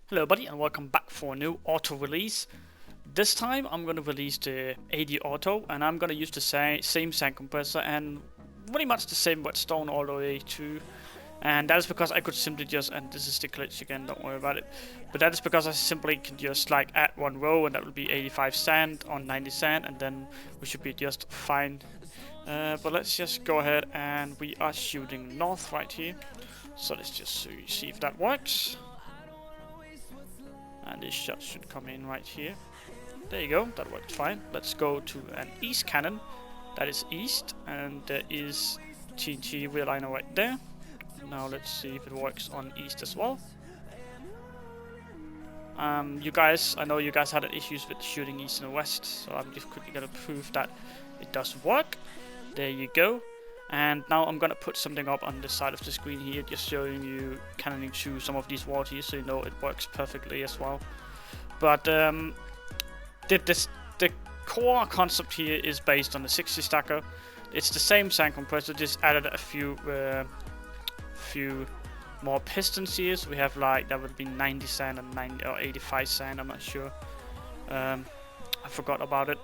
Hello everybody and welcome back for a new auto release. This time I'm going to release the AD Auto and I'm going to use the same sand compressor and pretty much the same whetstone all the way through. And that is because I could simply just, and this is the glitch again, don't worry about it. But that is because I simply can just like add one row and that will be 85 sand on 90 sand and then we should be just fine. But let's just go ahead and we are shooting north right here. So let's just see if that works. And this shot should come in right here. There you go, that worked fine. Let's go to an east cannon. That is east, and there is TNT realigner right there. Now let's see if it works on east as well. You guys, I know you guys had issues with shooting east and west, so I'm just quickly gonna prove that it does work. There you go. And now I'm gonna put something up on this side of the screen here, just showing you cannoning through some of these walls here, so you know it works perfectly as well. But the core concept here is based on the 60 stacker. It's the same sand compressor, just added a few more pistons here. So we have like that would be 90 sand and 90 or 85 sand. I'm not sure. I forgot about it.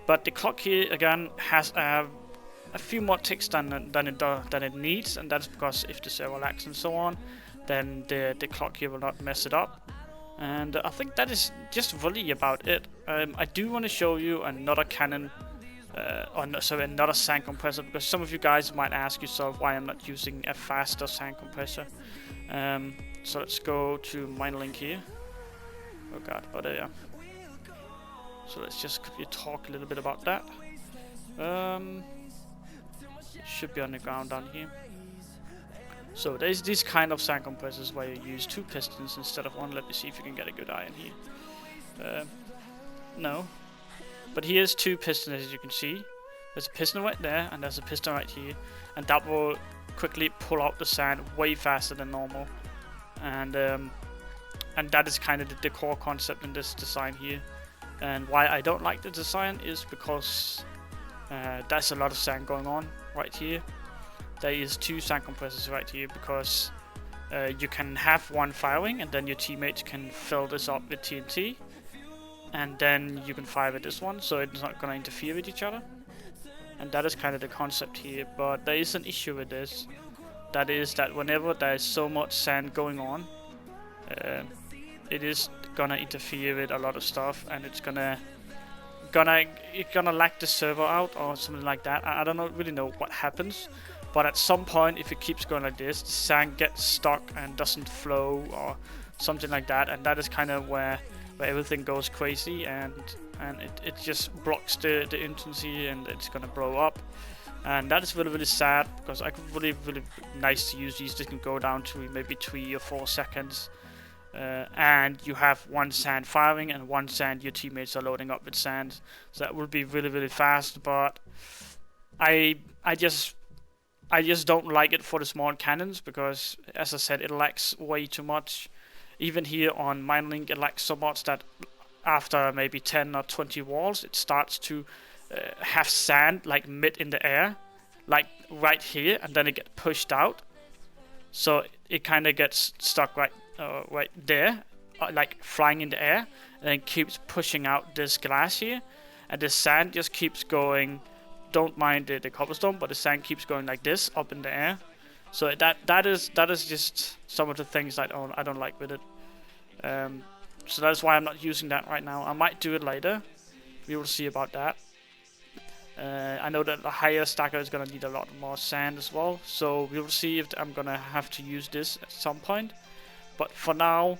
But the clock here again has a few more ticks than it needs, and that's because if the server lags and so on, then the clock here will not mess it up. And I think that is just really about it. I do want to show you another cannon, another sand compressor, because some of you guys might ask yourself why I'm not using a faster sand compressor. So let's go to MineLink here. Oh god, oh there. So let's just quickly talk a little bit about that. It should be on the ground down here. So there's these kind of sand compressors where you use two pistons instead of one. Let me see if you can get a good eye in here. No. But here's two pistons, as you can see. There's a piston right there and there's a piston right here. And that will quickly pull out the sand way faster than normal. And that is kind of the core concept in this design here. And why I don't like the design is because there's a lot of sand going on right here. There is two sand compressors right here because you can have one firing and then your teammates can fill this up with TNT and then you can fire with this one, so it's not going to interfere with each other. And that is kind of the concept here, but there is an issue with this. That is that whenever there is so much sand going on, it is gonna interfere with a lot of stuff, and it's gonna lag the server out or something like that. I don't really know what happens, but at some point, if it keeps going like this, the sand gets stuck and doesn't flow or something like that, and that is kind of where everything goes crazy, and it just blocks the entrance here, and it's gonna blow up. And that is really sad, because I could really nice to use these. They can go down to maybe 3 or 4 seconds. And you have one sand firing and one sand your teammates are loading up with sand, so that would be really fast. But I just don't like it for the small cannons, because as I said, it lags way too much. Even here on MineLink, it lags so much that after maybe 10 or 20 walls, it starts to have sand like mid in the air, like right here, and then it gets pushed out. So it kind of gets stuck right there, like flying in the air, and then keeps pushing out this glass here, and the sand just keeps going. Don't mind the cobblestone, but the sand keeps going like this up in the air. So that is just some of the things I don't like with it. So that's why I'm not using that right now. I might do it later. We will see about that. I know that the higher stacker is gonna need a lot more sand as well, so we will see if I'm gonna have to use this at some point. But for now,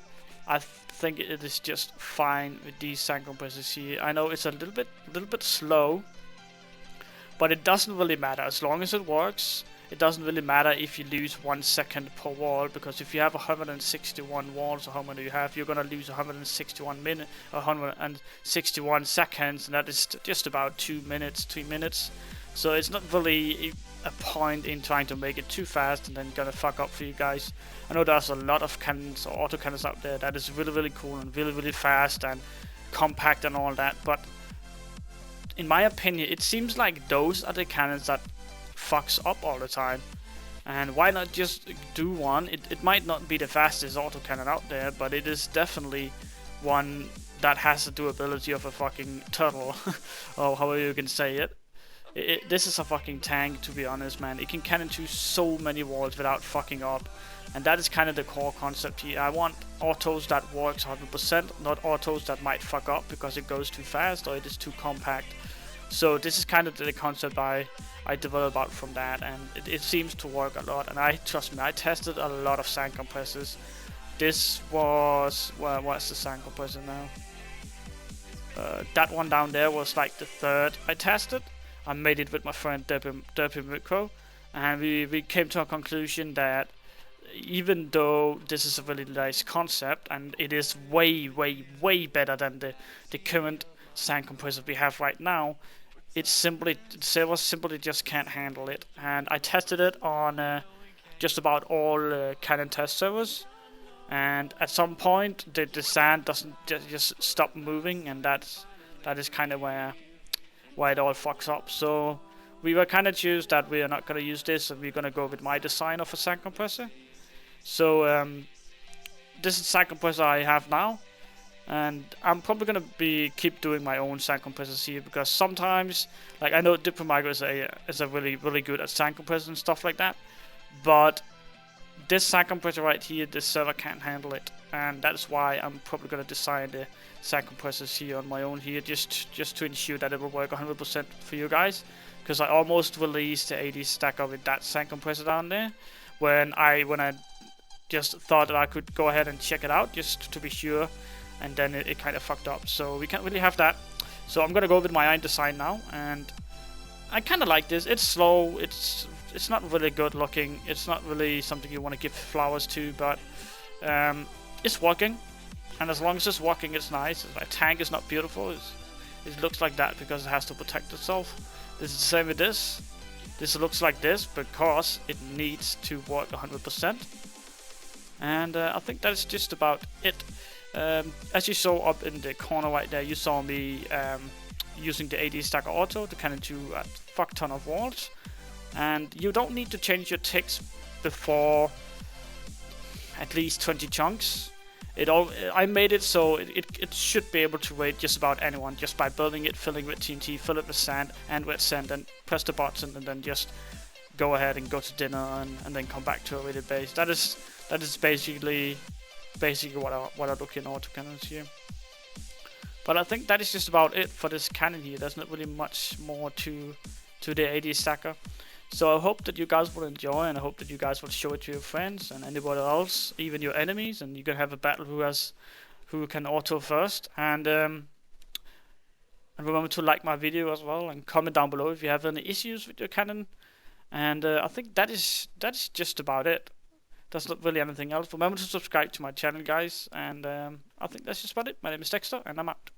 I think it is just fine with these sand compressors here. I know it's a little bit slow, but it doesn't really matter as long as it works. It doesn't really matter if you lose 1 second per wall, because if you have 161 walls, or how many you have, you're gonna lose 161 minutes, 161 seconds, and that is just about 2 minutes, 3 minutes. So it's not really a point in trying to make it too fast and then gonna fuck up for you guys. I know there's a lot of cannons or auto cannons out there that is really cool and really fast and compact and all that, but in my opinion, it seems like those are the cannons that fucks up all the time. And why not just do one? It might not be the fastest autocannon out there, but it is definitely one that has the durability of a fucking turtle, or however you can say it. This is a fucking tank, to be honest, man. It can cannon to so many walls without fucking up. And that is kind of the core concept here. I want autos that works 100%, not autos that might fuck up because it goes too fast or it is too compact. So this is kind of the concept I developed out from that, and it seems to work a lot. And trust me, I tested a lot of sand compressors. This was, what's the sand compressor now? That one down there was like the third I tested. I made it with my friend DerpyMycro, and we came to a conclusion that even though this is a really nice concept, and it is way better than the current sand compressor we have right now, servers simply just can't handle it. And I tested it on just about all cannon test servers, and at some point the sand doesn't just stop moving, and that is kind of where it all fucks up. So we were kind of choose that we are not going to use this, and we're going to go with my design of a sand compressor. So this is the sand compressor I have now, and I'm probably going to keep doing my own sand compressors here, because sometimes, like, I know DerpyMycro is a really good at sand compressors and stuff like that, but this sand compressor right here, this server can't handle it, and that's why I'm probably going to design the sand compressors here on my own here, just to ensure that it will work 100% for you guys, because I almost released the 80 stacker with that sand compressor down there, when I just thought that I could go ahead and check it out just to be sure, and then it kind of fucked up. So we can't really have that. So I'm gonna go with my own design now, and I kind of like this. It's slow. It's not really good looking. It's not really something you want to give flowers to, but it's working. And as long as it's working, it's nice. My tank is not beautiful. It looks like that because it has to protect itself. This is the same with this. This looks like this because it needs to work 100%. And I think that's just about it. As you saw up in the corner right there, you saw me using the 80 stacker auto to cannon to a fuck ton of walls. And you don't need to change your ticks before at least 20 chunks. I made it so it should be able to raid just about anyone just by building it, filling with TNT, fill it with sand and wet sand, and press the button, and then just go ahead and go to dinner and then come back to a raided base. That is basically what I look in autocannons here. But I think that is just about it for this cannon here. There's not really much more to the 80 stacker. So I hope that you guys will enjoy, and I hope that you guys will show it to your friends and anybody else, even your enemies, and you can have a battle who can auto first. And remember to like my video as well, and comment down below if you have any issues with your cannon. And I think that is just about it. There's not really anything else. Remember to subscribe to my channel, guys, and I think that's just about it. My name is Dexter, and I'm out.